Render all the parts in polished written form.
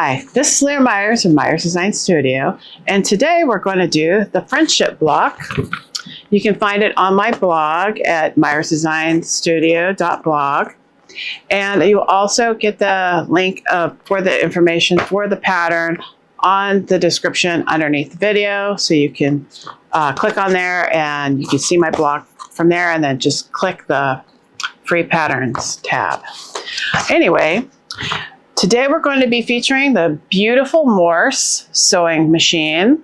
Hi, this is Leah Myers of Myers Design Studio, and today we're going to do the friendship block. You can find it on my blog at myersdesignstudio.blog, and you will also get the link for the information for the pattern on the description underneath the video, so you can click on there and you can see my blog from there, and then just click the free patterns tab. Anyway, today we're going to be featuring the beautiful Morse sewing machine,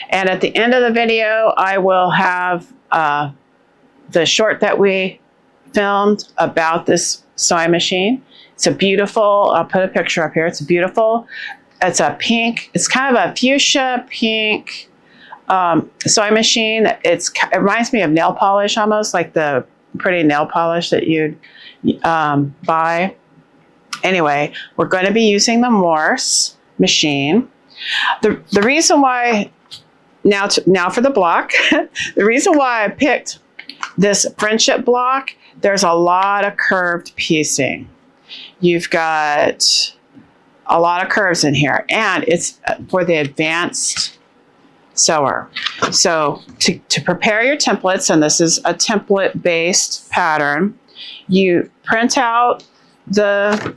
and at the end of the video I will have the short that we filmed about this sewing machine. It's a beautiful, I'll put a picture up here, it's a pink, it's kind of a fuchsia pink sewing machine. It reminds me of nail polish, almost like the pretty nail polish that you'd buy. Anyway, we're going to be using the Morse machine. The reason why, now for the block, the reason why I picked this friendship block, there's a lot of curved piecing. You've got a lot of curves in here, and it's for the advanced sewer. So to prepare your templates, and this is a template based pattern, you print out the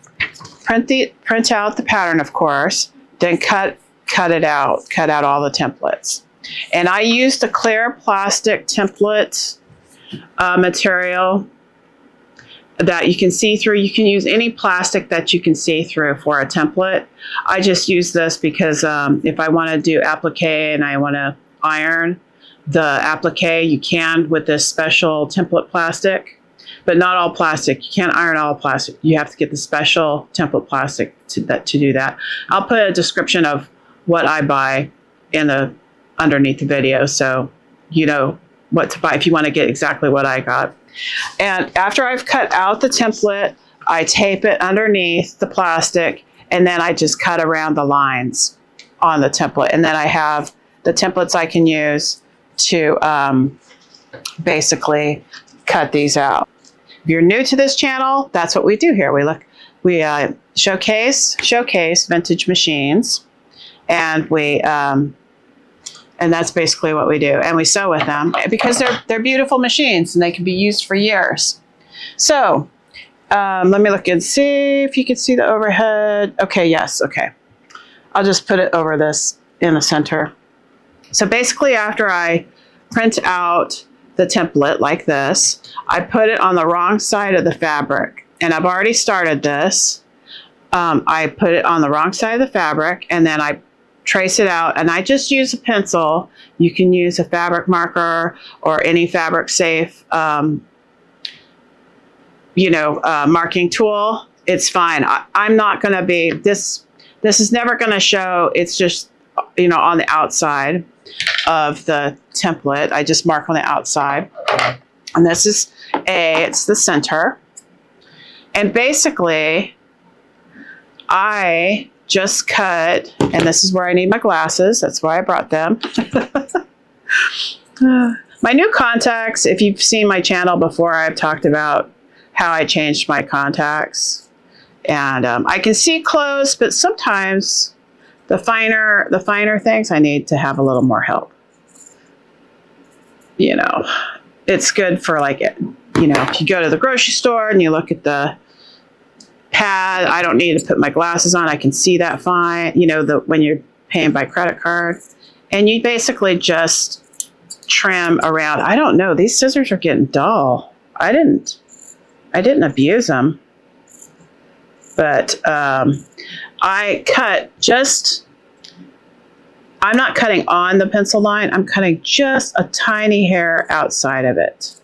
pattern, of course, then cut out all the templates. And I used a clear plastic template material that you can see through. You can use any plastic that you can see through for a template. I just use this because if I want to do applique and I want to iron the applique, you can with this special template plastic, but not all plastic. You can't iron all plastic. You have to get the special template plastic to do that. I'll put a description of what I buy underneath the video, so you know what to buy if you want to get exactly what I got. And after I've cut out the template, I tape it underneath the plastic, and then I just cut around the lines on the template. And then I have the templates I can use to basically cut these out. If you're new to this channel, that's what we do here. We showcase vintage machines, and and that's basically what we do. And we sew with them because they're beautiful machines and they can be used for years. So let me look and see if you can see the overhead. Okay, yes, okay. I'll just put it over this in the center. So basically, after I print out the template like this, I put it on the wrong side of the fabric. And I've already started this. I put it on the wrong side of the fabric, and then I trace it out, and I just use a pencil. You can use a fabric marker or any fabric safe marking tool. It's fine. I'm not going to be, this is never going to show. It's just, on the outside of the template. I just mark on the outside, and this is it's the center. And basically I just cut, and this is where I need my glasses. That's why I brought them. My new contacts, if you've seen my channel before, I've talked about how I changed my contacts. And I can see close, but sometimes the finer things, I need to have a little more help. It's good for if you go to the grocery store and you look at the pad, I don't need to put my glasses on. I can see that fine, when you're paying by credit card. And you basically just trim around. I don't know, these scissors are getting dull. I didn't abuse them. But I cut I'm not cutting on the pencil line. I'm cutting just a tiny hair outside of it,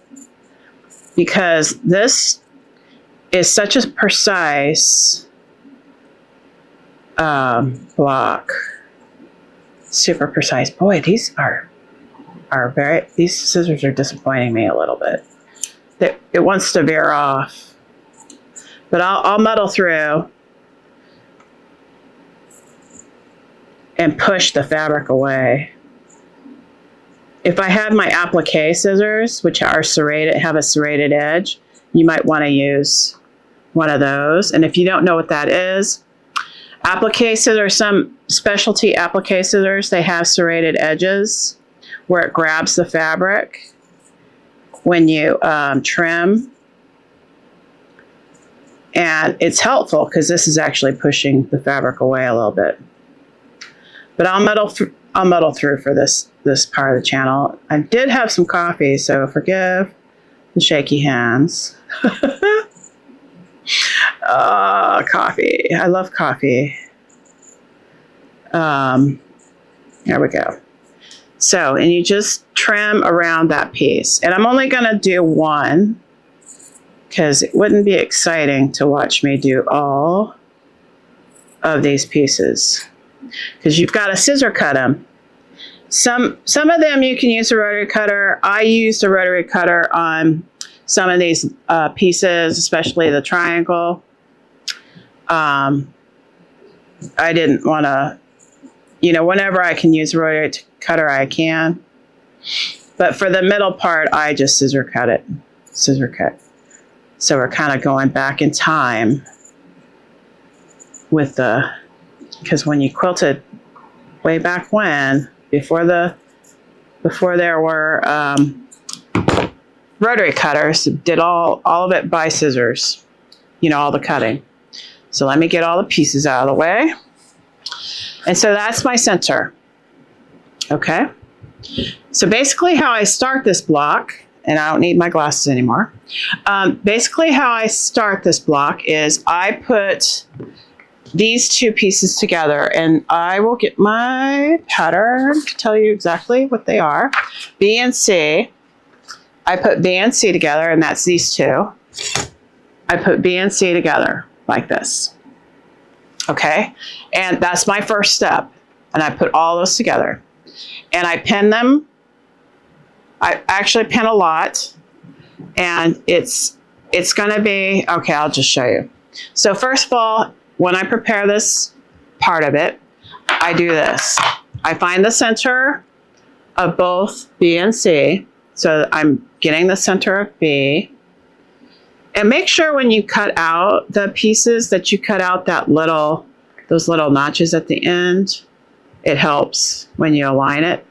because this is such a precise block. Super precise. Boy, these scissors are disappointing me a little bit. It wants to veer off, but I'll muddle through and push the fabric away. If I had my applique scissors, which are serrated, have a serrated edge, you might want to use one of those. And if you don't know what that is, Applique scissors, some specialty applique scissors, they have serrated edges where it grabs the fabric when you trim. And it's helpful because this is actually pushing the fabric away a little bit. But I'll muddle through for this part of the channel. I did have some coffee, so forgive the shaky hands. Coffee. I love coffee. There we go. So, and you just trim around that piece. And I'm only going to do one because it wouldn't be exciting to watch me do all of these pieces because you've got to scissor cut them. Some of them you can use a rotary cutter. I used a rotary cutter on some of these pieces, especially the triangle. I didn't want to, whenever I can use a rotary cutter, I can. But for the middle part, I just scissor cut. So we're kind of going back in time with because when you quilted way back when, before there were rotary cutters, did all of it by scissors, all the cutting. So let me get all the pieces out of the way. And so that's my center. Okay. So basically how I start this block, and I don't need my glasses anymore. Basically how I start this block is I put these two pieces together, and I will get my pattern to tell you exactly what they are. B and C. I put B and C together, and that's these two. I put B and C together like this. Okay? And that's my first step. And I put all those together. And I pin them. I actually pin a lot. And it's going to be, okay, I'll just show you. So first of all, when I prepare this part of it, I do this. I find the center of both B and C. So I'm getting the center of B. And make sure when you cut out the pieces that you cut out those little notches at the end. It helps when you align it.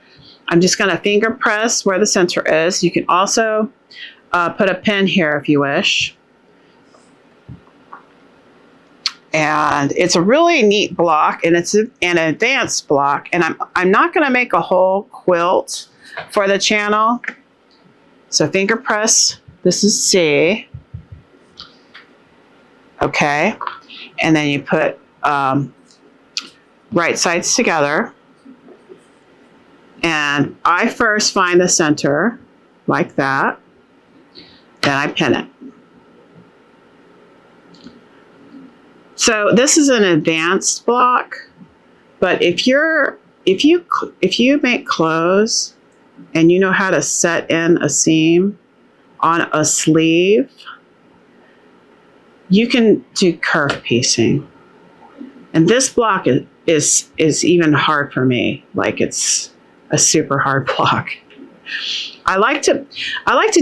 I'm just going to finger press where the center is. You can also put a pin here if you wish. And it's a really neat block, and it's an advanced block. And I'm not going to make a whole quilt for the channel. So finger press, this is C. Okay. And then you put right sides together. And I first find the center like that. Then I pin it. So this is an advanced block, but if you make clothes and you know how to set in a seam on a sleeve, you can do curve piecing. And this block is even hard for me. Like, it's a super hard block. I like to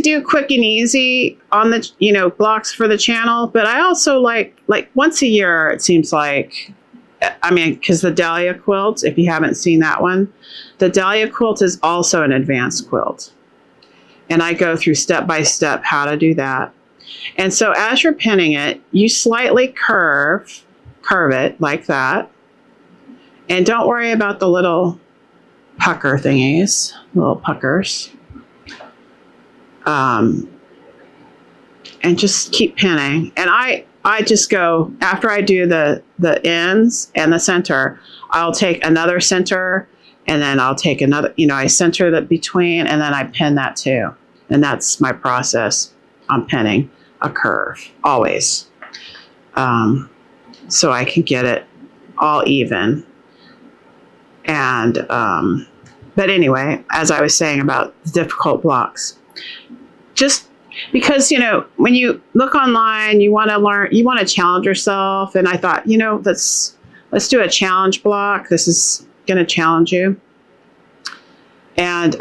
do quick and easy on the blocks for the channel, but I also like once a year, it seems like, because the Dahlia quilt, if you haven't seen that one, the Dahlia quilt is also an advanced quilt. And I go through step by step how to do that. And so as you're pinning it, you slightly curve it like that. And don't worry about the little pucker thingies, little puckers. And just keep pinning. And I just go, after I do the ends and the center, I'll take another center, and then I'll take another, I center that between, and then I pin that too. And that's my process. I'm pinning a curve, always. So I can get it all even. And, but anyway, as I was saying about the difficult blocks, just because, when you look online, you want to learn, you want to challenge yourself. And I thought, let's do a challenge block. This is going to challenge you. And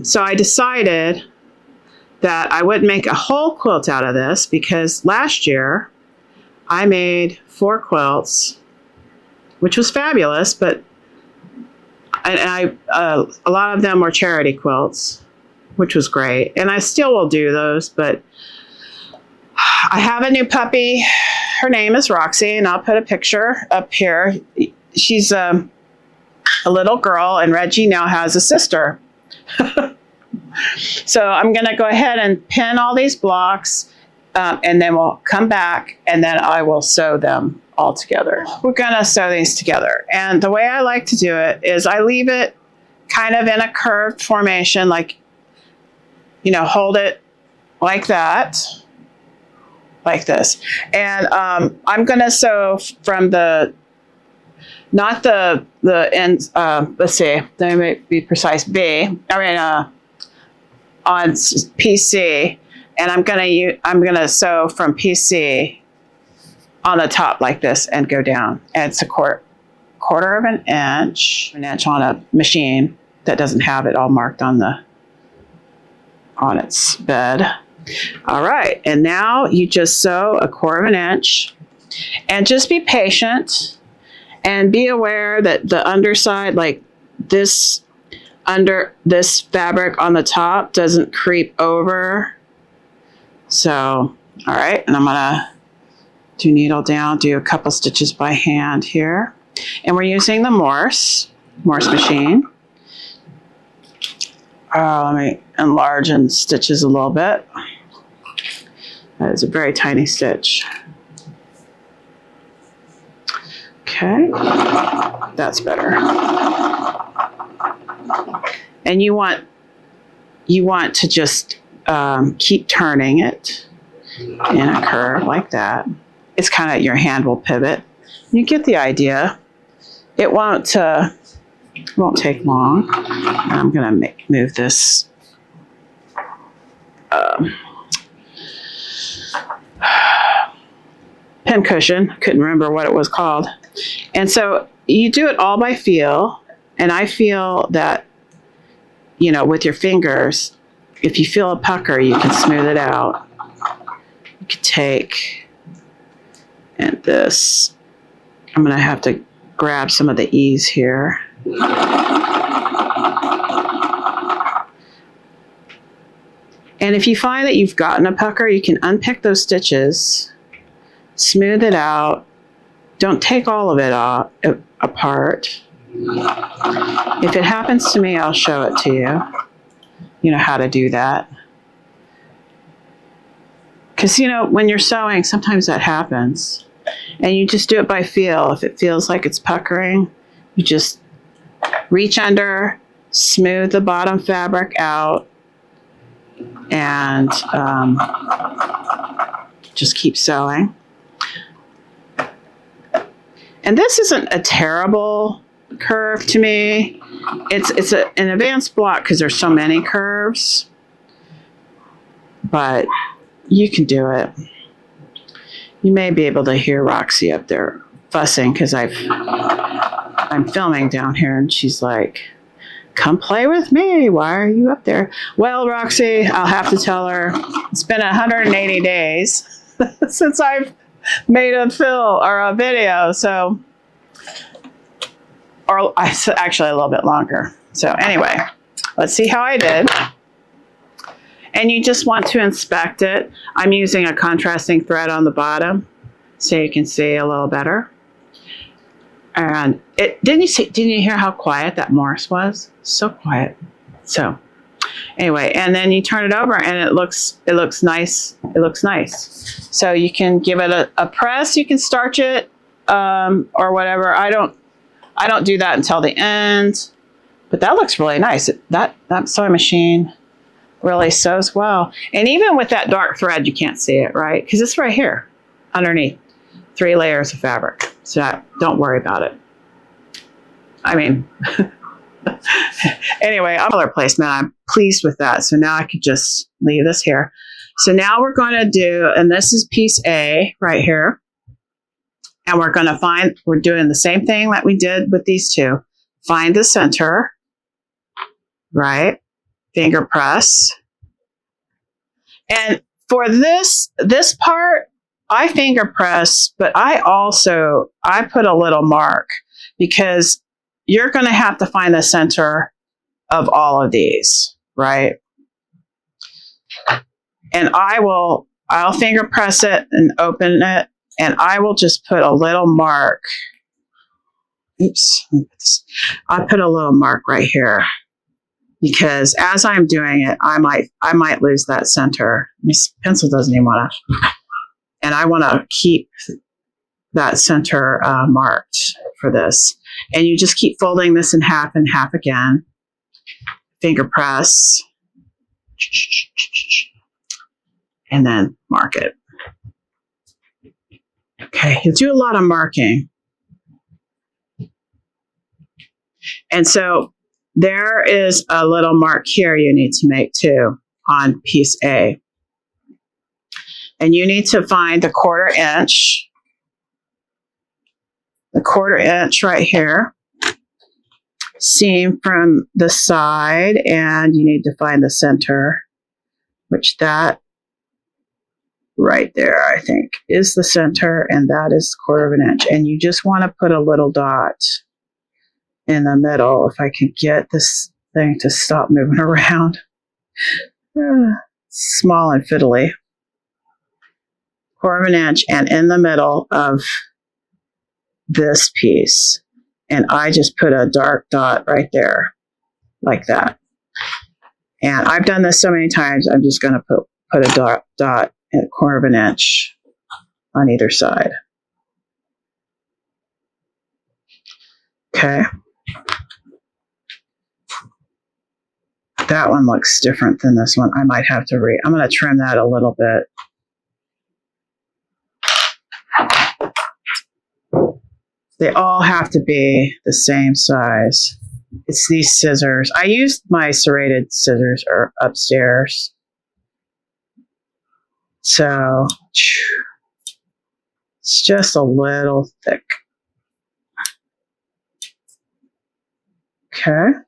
so I decided that I wouldn't make a whole quilt out of this, because last year I made 4 quilts which was fabulous, but a lot of them were charity quilts, which was great. And I still will do those, but I have a new puppy. Her name is Roxy, and I'll put a picture up here. She's a little girl, and Reggie now has a sister. So I'm going to go ahead and pin all these blocks, and then we'll come back, and then I will sew them all together. We're going to sew these together. And the way I like to do it is I leave it kind of in a curved formation, like, you know, hold it like that, like this. And I'm going to sew from the, not the ends, let's see, let me be precise, B, on PC, and I'm gonna sew from PC on the top like this and go down. And it's a quarter of an inch on a machine that doesn't have it all marked on its bed. All right, and now you just sew a quarter of an inch, and just be patient and be aware that the underside, like this, under this fabric on the top, doesn't creep over. So, all right, and I'm gonna do needle down, do a couple stitches by hand here. And we're using the Morse machine. Let me enlarge and stitches a little bit. That is a very tiny stitch. Okay, that's better. And you want to just keep turning it in a curve like that. It's kind of, your hand will pivot. You get the idea. It won't take long. I'm going to move this pin cushion. Couldn't remember what it was called. And so you do it all by feel. And I feel that, you know, with your fingers, if you feel a pucker, you can smooth it out. You could take, and this, I'm going to have to grab some of the ease here. And if you find that you've gotten a pucker, you can unpick those stitches, smooth it out. Don't take all of it apart. If it happens to me, I'll show it to you. You know how to do that. Because, you know, when you're sewing, sometimes that happens. And you just do it by feel. If it feels like it's puckering, you just reach under, smooth the bottom fabric out, and just keep sewing. And this isn't a terrible curve to me. It's an advanced block because there's so many curves, but you can do it. You may be able to hear Roxy up there fussing because I'm filming down here, and she's like, "Come play with me. Why are you up there?" Well, Roxy, I'll have to tell her it's been 180 days since I've made a video, so, or actually a little bit longer. So anyway, let's see how I did. And you just want to inspect it. I'm using a contrasting thread on the bottom so you can see a little better. And didn't you hear how quiet that Morse was? So quiet. So anyway, and then you turn it over and it looks nice. It looks nice. So you can give it a press. You can starch it or whatever. I don't do that until the end, but that looks really nice. That sewing machine really sews well. And even with that dark thread, you can't see it, right? Because it's right here underneath. 3 layers of fabric. So don't worry about it. I mean, anyway, color placement, I'm pleased with that. So now I could just leave this here. So now we're going to do, and this is piece A right here. And we're going to we're doing the same thing that we did with these two. Find the center, right? Finger press. And for this part, I finger press, but I put a little mark because you're going to have to find the center of all of these, right? And I'll finger press it and open it, and I will just put a little mark. Oops, I put a little mark right here because as I'm doing it, I might lose that center. This pencil doesn't even want to, and I want to keep that center marked for this. And you just keep folding this in half and half again. Finger press, and then mark it. Okay, you do a lot of marking. And so there is a little mark here you need to make too on piece A. And you need to find the 1/4 inch. The 1/4 inch right here. Seam from the side, and you need to find the center, which that right there, I think, is the center, and that is 1/4 inch. And you just want to put a little dot in the middle. If I could get this thing to stop moving around. Small and fiddly. 1/4 inch, and in the middle of this piece. And I just put a dark dot right there, like that. And I've done this so many times, I'm just going to put a dot at 1/4 inch on either side. Okay. That one looks different than this one. I might have to I'm going to trim that a little bit. They all have to be the same size. It's these scissors. I used my serrated scissors upstairs. So it's just a little thick. Okay.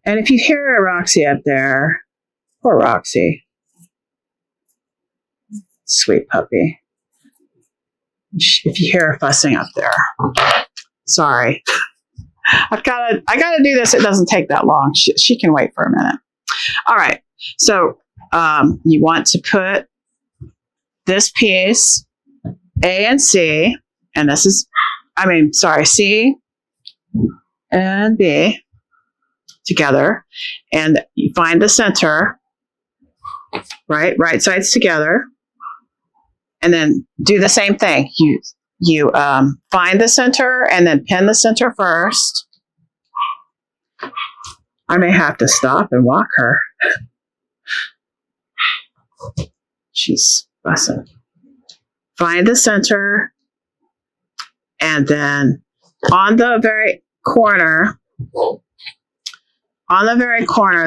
And if you hear Roxy up there, poor Roxy, sweet puppy. If you hear her fussing up there, sorry. I gotta do this. It doesn't take that long. She can wait for a minute. All right. So you want to put this piece A and C, and this is, C and B together, and you find the center, right sides together, and then do the same thing. You find the center and then pin the center first. I may have to stop and walk her. She's fussing. Find the center, and then on the very corner,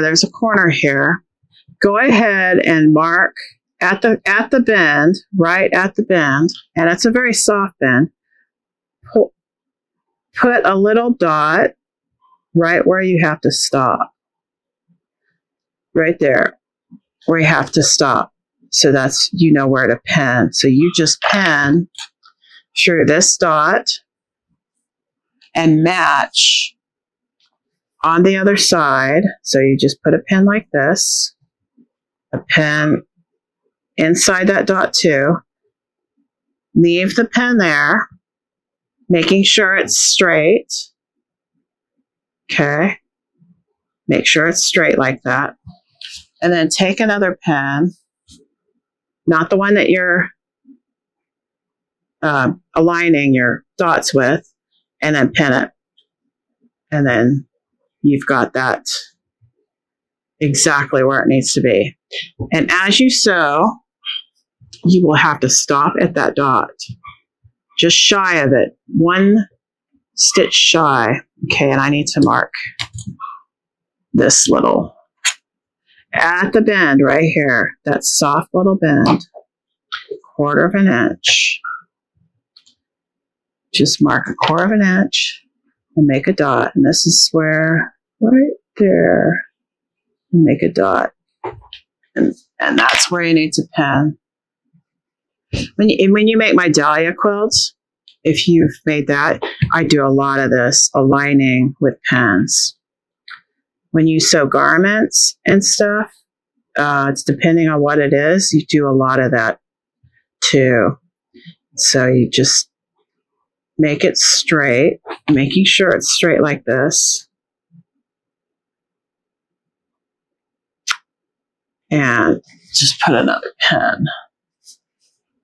there's a corner here. Go ahead and mark at the bend, right at the bend, and it's a very soft bend. Put a little dot right where you have to stop. Right there, where you have to stop. So that's, you know where to pin. So you just pin through this dot and match on the other side. So you just put a pin like this, a pin inside that dot too. Leave the pin there, making sure it's straight. Okay. Make sure it's straight like that. And then take another pin, not the one that you're aligning your dots with, and then pin it. And then you've got that exactly where it needs to be. And as you sew, you will have to stop at that dot, just shy of it, 1 stitch shy. Okay, and I need to mark this little, at the bend right here, that soft little bend, 1/4 inch. Just mark 1/4 inch and make a dot. And this is where, right there, and make a dot. And that's where you need to pin. When you make my dahlia quilts, if you've made that, I do a lot of this aligning with pens. When you sew garments and stuff, it's depending on what it is, you do a lot of that too. So you just make it straight, making sure it's straight like this. And just put another pen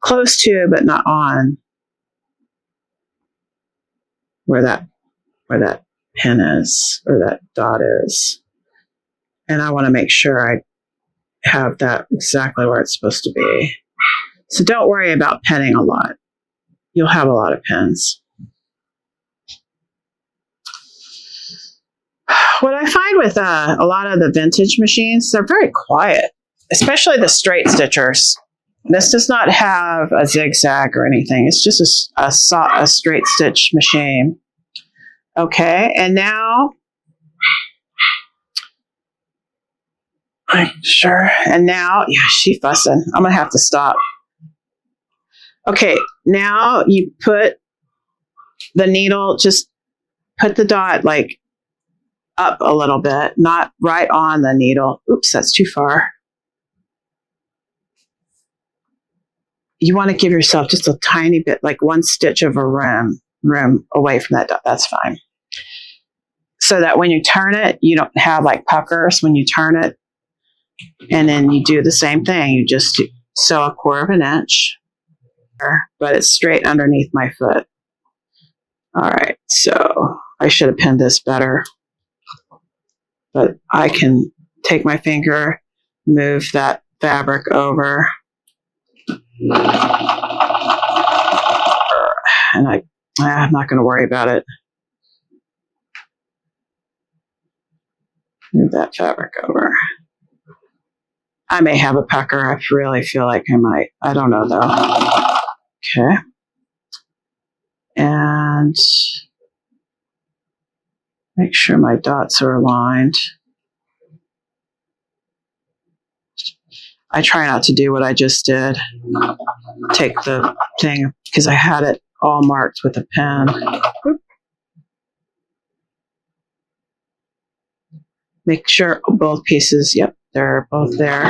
close to, but not on where that pen is, or that dot is. And I want to make sure I have that exactly where it's supposed to be. So don't worry about penning a lot. You'll have a lot of pens. What I find with a lot of the vintage machines, they're very quiet, especially the straight stitchers. This does not have a zigzag or anything. It's just a straight stitch machine. Okay, and now, sure, and now, yeah, she's fussing. I'm gonna have to stop. Okay, now you put the needle, just put the dot like up a little bit, not right on the needle. Oops, that's too far. You want to give yourself just a tiny bit, like one stitch of a rim away from that dot. That's fine. So that when you turn it, you don't have like puckers when you turn it. And then you do the same thing. You just sew a 1/4 inch, but it's straight underneath my foot. All right, so I should have pinned this better, but I can take my finger, move that fabric over, and I'm not going to worry about it. Move that fabric over. I may have a pucker. I really feel like I might. I don't know though. Okay. And make sure my dots are aligned. I try not to do what I just did. Take the thing, because I had it all marked with a pen. Oop. Make sure both pieces, yep, they're both there.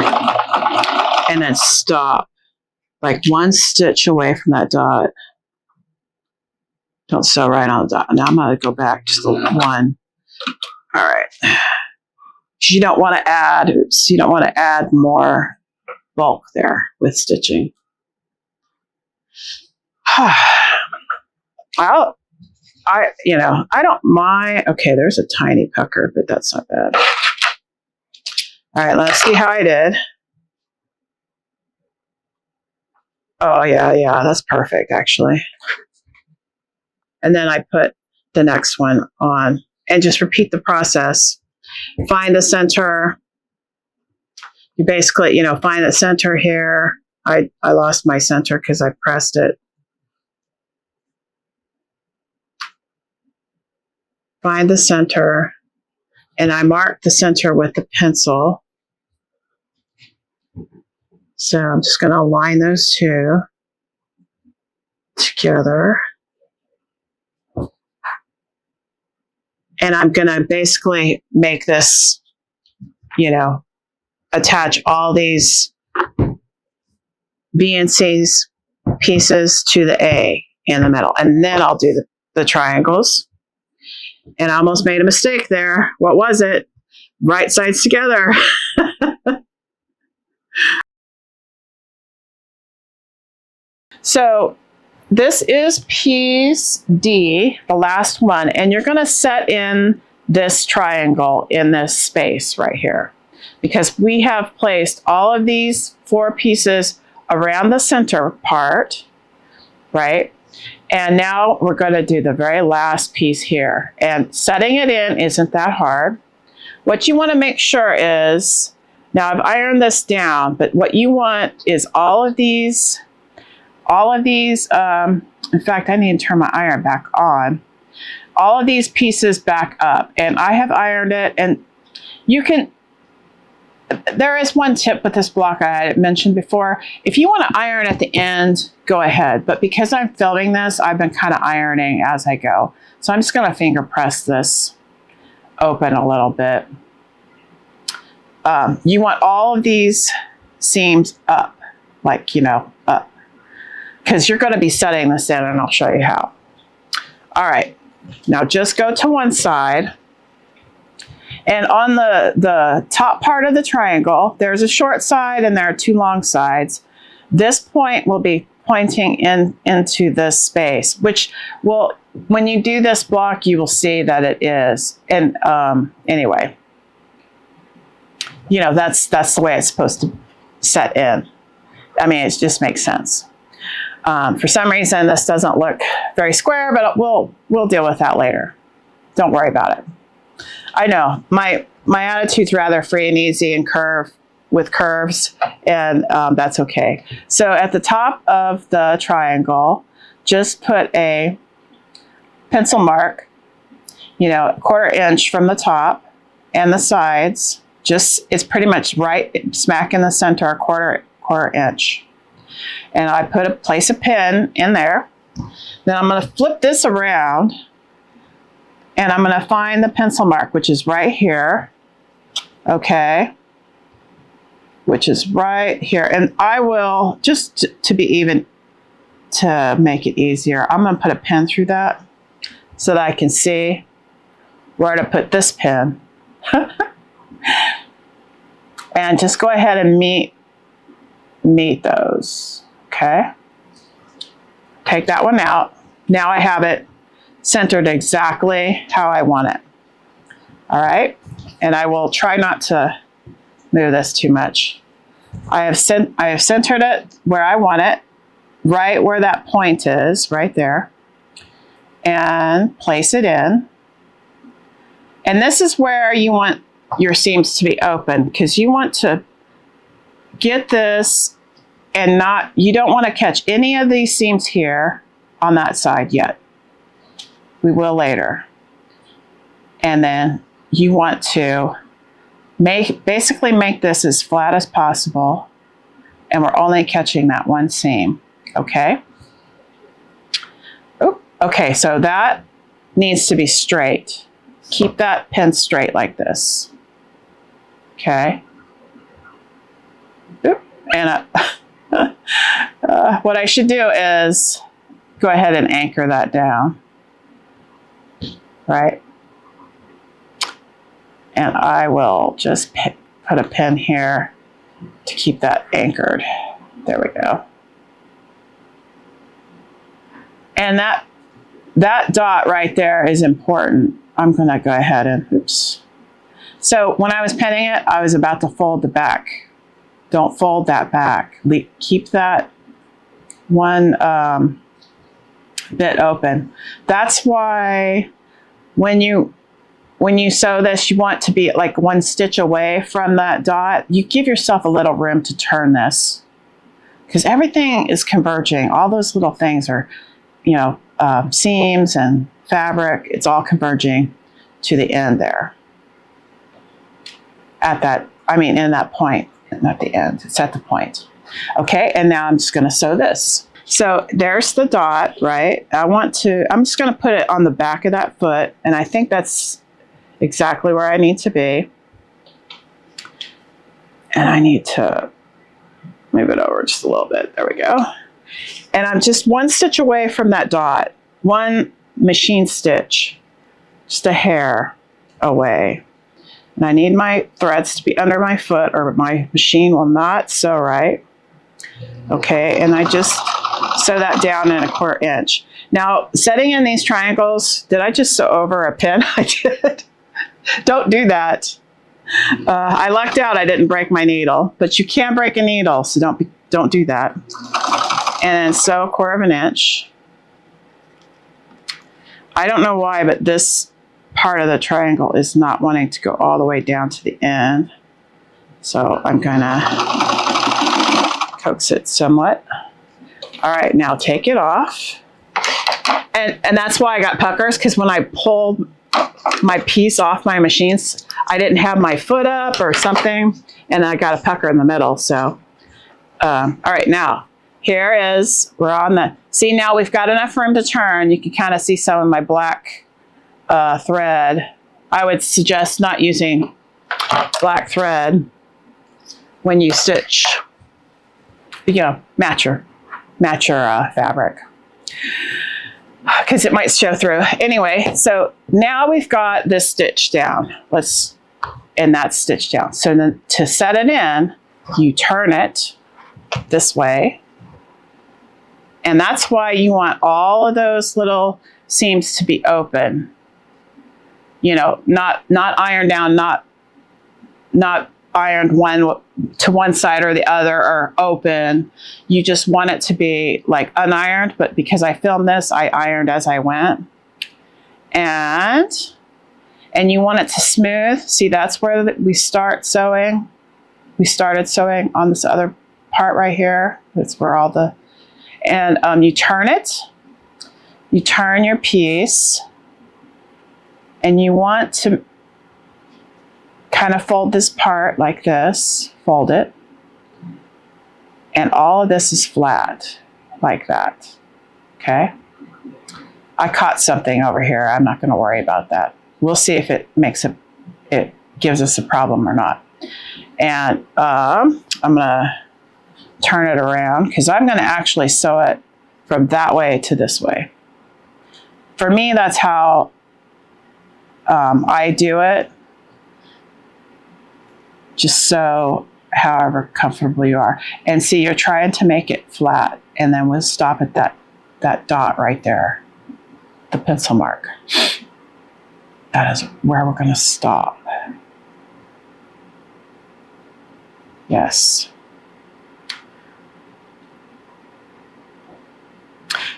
And then stop, like one stitch away from that dot. Don't sew right on the dot. Now I'm going to go back just one. All right. You don't want to add, oops, you don't want to add more bulk there with stitching. I don't mind. Okay, there's a tiny pucker, but that's not bad. All right, let's see how I did. Oh, yeah, that's perfect, actually. And then I put the next one on and just repeat the process. Find the center. You basically, find the center here. I lost my center because I pressed it. Find the center, and I marked the center with the pencil. So I'm just going to align those two together. And I'm going to basically make this, attach all these B and C's pieces to the A in the middle. And then I'll do the triangles. And I almost made a mistake there. What was it? Right sides together. So this is piece D, the last one, and you're going to set in this triangle in this space right here, because we have placed all of these 4 pieces around the center part, right? And now we're going to do the very last piece here, and setting it in isn't that hard. What you want to make sure is, now I've ironed this down, but what you want is all of these, in fact, I need to turn my iron back on, all of these pieces back up, and I have ironed it, and you can there is one tip with this block I had mentioned before. If you want to iron at the end, go ahead. But because I'm filming this, I've been kind of ironing as I go. So I'm just going to finger press this open a little bit. You want all of these seams up, like, you know, up. Because you're going to be setting this in, and I'll show you how. All right. Now just go to one side. And on the top part of the triangle, there's a short side and there are two long sides. This point will be pointing into this space, which will, when you do this block, you will see that it is. And anyway, you know, that's the way it's supposed to set in. I mean, it just makes sense. For some reason, this doesn't look very square, but we'll deal with that later. Don't worry about it. I know my attitude's rather free and easy and with curves, and that's okay. So at the top of the triangle, just put a pencil mark, you know, 1/4 inch from the top and the sides. It's pretty much right smack in the center, 1/4 inch. And I place a pin in there. Then I'm going to flip this around. And I'm going to find the pencil mark, which is right here. Okay. Which is right here. And I will, just to be even, to make it easier, I'm going to put a pin through that so that I can see where to put this pin. And just go ahead and meet those. Okay. Take that one out. Now I have it centered exactly how I want it. All right, and I will try not to move this too much. I have centered it where I want it, right where that point is, right there, and place it in. And this is where you want your seams to be open, because you want to get this and you don't want to catch any of these seams here on that side yet. We will later. And then you want to basically make this as flat as possible, and we're only catching that one seam. Okay. Oh, okay, so that needs to be straight. Keep that pin straight like this. Okay. Oop. And what I should do is go ahead and anchor that down. Right? And I will just put a pin here to keep that anchored. There we go. And that dot right there is important. I'm going to go ahead and, oops. So when I was pinning it, I was about to fold the back. Don't fold that back. Keep that one bit open. That's why when you sew this, you want to be like one stitch away from that dot. You give yourself a little room to turn this, because everything is converging. All those little things are, you know, seams and fabric. It's all converging to the end there. In that point, not the end. It's at the point. Okay, and now I'm just going to sew this. So there's the dot, right? I'm just going to put it on the back of that foot, and I think that's exactly where I need to be. And I need to move it over just a little bit. There we go. And I'm just one stitch away from that dot, one machine stitch, just a hair away. And I need my threads to be under my foot, or my machine will not sew right. Okay, and I just sew that down in 1/4 inch. Now, setting in these triangles, did I just sew over a pin? I did. Don't do that. I lucked out. I didn't break my needle, but you can break a needle, so don't do that. And then sew 1/4 inch. I don't know why, but this part of the triangle is not wanting to go all the way down to the end. So I'm gonna coax it somewhat. All right, now take it off. And that's why I got puckers, because when I pulled my piece off my machines. I didn't have my foot up or something, and I got a pucker in the middle. So, all right, now here is, we're on the, see, now we've got enough room to turn. You can kind of see some of my black thread. I would suggest not using black thread when you stitch, you know, match your fabric, because it might show through. Anyway, so now we've got this stitch down. And that's stitched down. So then to set it in, you turn it this way. And that's why you want all of those little seams to be open. You know, not ironed down, not ironed one to one side or the other, or open. You just want it to be like unironed, but because I filmed this, I ironed as I went. And you want it to smooth. See, that's where we start sewing. We started sewing on this other part right here. That's where all the, and you turn it. You turn your piece, and you want to kind of fold this part like this, fold it, and all of this is flat like that, okay? I caught something over here. I'm not going to worry about that. We'll see if it gives us a problem or not. And I'm going to turn it around, because I'm going to actually sew it from that way to this way. For me, that's how I do it. Just sew however comfortable you are. And see, you're trying to make it flat, and then we'll stop at that dot right there, the pencil mark. That is where we're going to stop. Yes.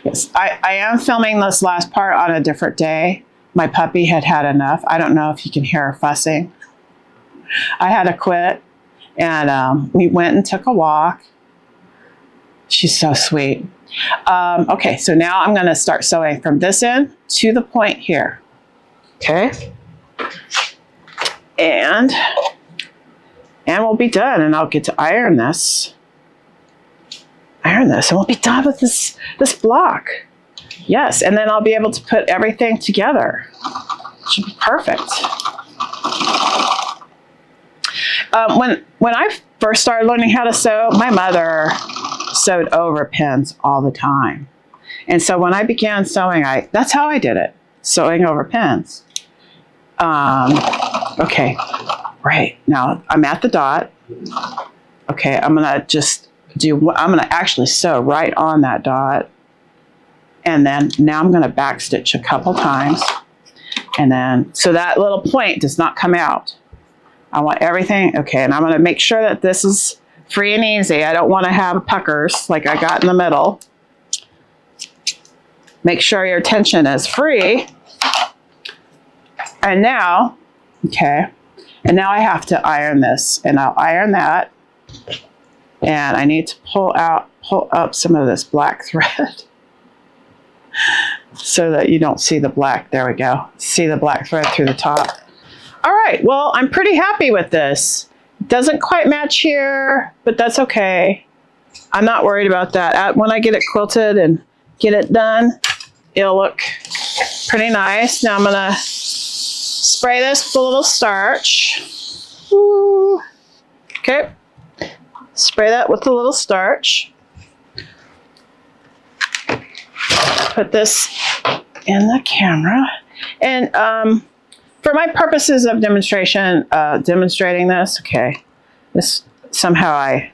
Yes, I am filming this last part on a different day. My puppy had had enough. I don't know if you can hear her fussing. I had to quit, and we went and took a walk. She's so sweet. Okay, so now I'm going to start sewing from this end to the point here. Okay, and we'll be done, and I'll get to iron this, and we'll be done with this block. Yes, and then I'll be able to put everything together. It should be perfect. When I first started learning how to sew, my mother sewed over pins all the time, and so when I began sewing, that's how I did it, sewing over pins. Okay, right, now I'm at the dot. Okay, I'm gonna actually sew right on that dot, and then now I'm gonna backstitch a couple times, and then, so that little point does not come out. I want everything, okay, and I'm gonna make sure that this is free and easy. I don't wanna have puckers like I got in the middle. Make sure your tension is free. And now, okay, and now I have to iron this, and I'll iron that, and I need to pull up some of this black thread so that you don't see the black. There we go. See the black thread through the top. All right, well, I'm pretty happy with this. Doesn't quite match here, but that's okay. I'm not worried about that. When I get it quilted and get it done, it'll look pretty nice. Now I'm gonna spray this with a little starch. Ooh. Okay, spray that with a little starch. Put this in the camera, and for my purposes of demonstrating this, okay, this somehow I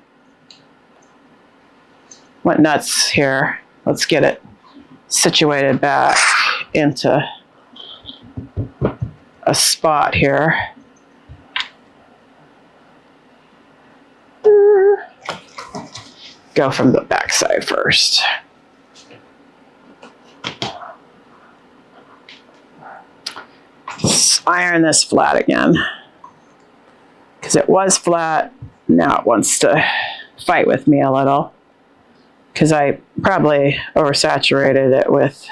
went nuts here. Let's get it situated back into a spot here. Go from the back side first. Let's iron this flat again, because it was flat. Now it wants to fight with me a little, because I probably oversaturated it with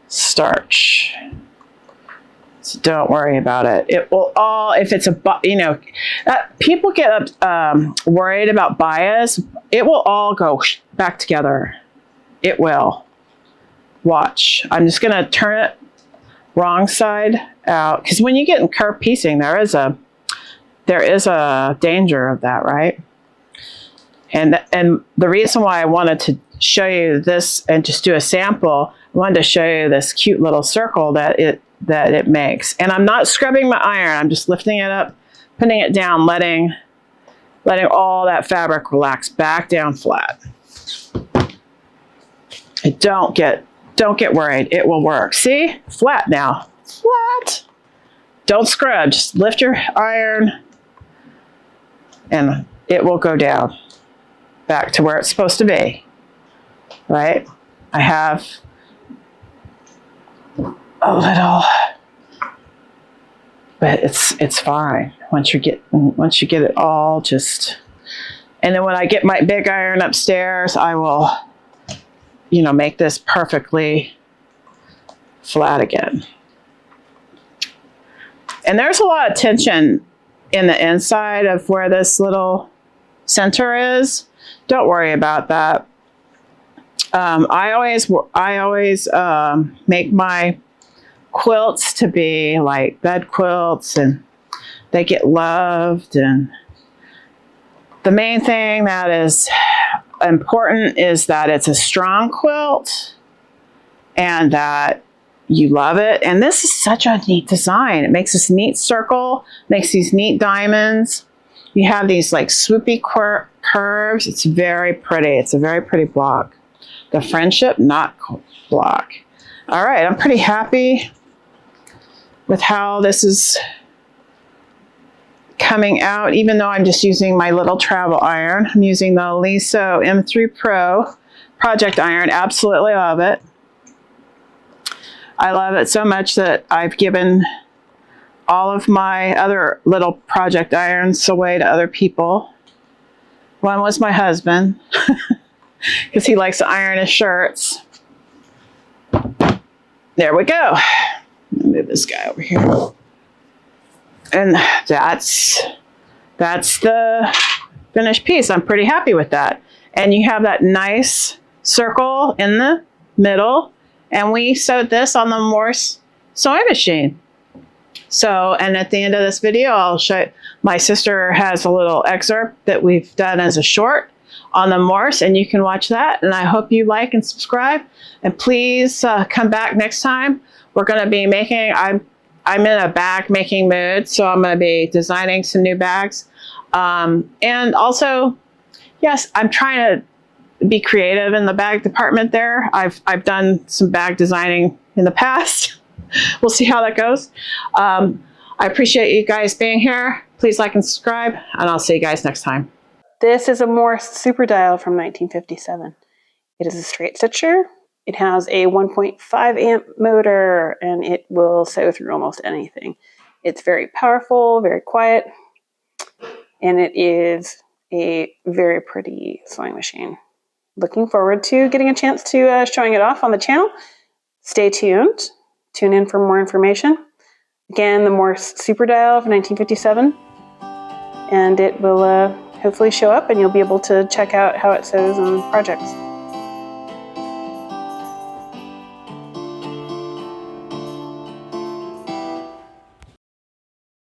starch. So don't worry about it. It will all, if it's people get worried about bias. It will all go back together. It will. Watch. I'm just going to turn it wrong side out, because when you get in curved piecing, there is a danger of that, right? And the reason why I wanted to show you this and just do a sample, I wanted to show you this cute little circle that it makes. And I'm not scrubbing my iron. I'm just lifting it up, putting it down, letting all that fabric relax back down flat. And don't get worried. It will work. See? Flat now. Flat. Don't scrub. Just lift your iron and it will go down back to where it's supposed to be. Right? I have a little, but it's fine once you get it all just. And then when I get my big iron upstairs, I will, make this perfectly flat again. And there's a lot of tension in the inside of where this little center is. Don't worry about that. I always make my quilts to be like bed quilts, and they get loved. And the main thing that is important is that it's a strong quilt and that you love it. And this is such a neat design. It makes this neat circle, makes these neat diamonds. You have these like swoopy curves. It's very pretty. It's a very pretty block. The Friendship Knot block. All right, I'm pretty happy with how this is coming out, even though I'm just using my little travel iron. I'm using the Oliso M3 Pro project iron. Absolutely love it. I love it so much that I've given all of my other little project irons away to other people. One was my husband, because he likes to iron his shirts. There we go. Let me move this guy over here. And that's the finished piece. I'm pretty happy with that. And you have that nice circle in the middle. And we sewed this on the Morse sewing machine. So, and at the end of this video, I'll show you, my sister has a little excerpt that we've done as a short on the Morse, and you can watch that. And I hope you like and subscribe. And please come back next time. We're going to be making, I'm in a bag making mood, so I'm going to be designing some new bags. And also, yes, I'm trying to be creative in the bag department there. I've done some bag designing in the past. We'll see how that goes. I appreciate you guys being here. Please like and subscribe, and I'll see you guys next time. This is a Morse Super Dial from 1957. It is a straight stitcher. It has a 1.5 amp motor, and it will sew through almost anything. It's very powerful, very quiet, and it is a very pretty sewing machine. Looking forward to getting a chance to showing it off on the channel. Stay tuned. Tune in for more information. Again, the Morse Super Dial from 1957, and it will hopefully show up, and you'll be able to check out how it sews on projects.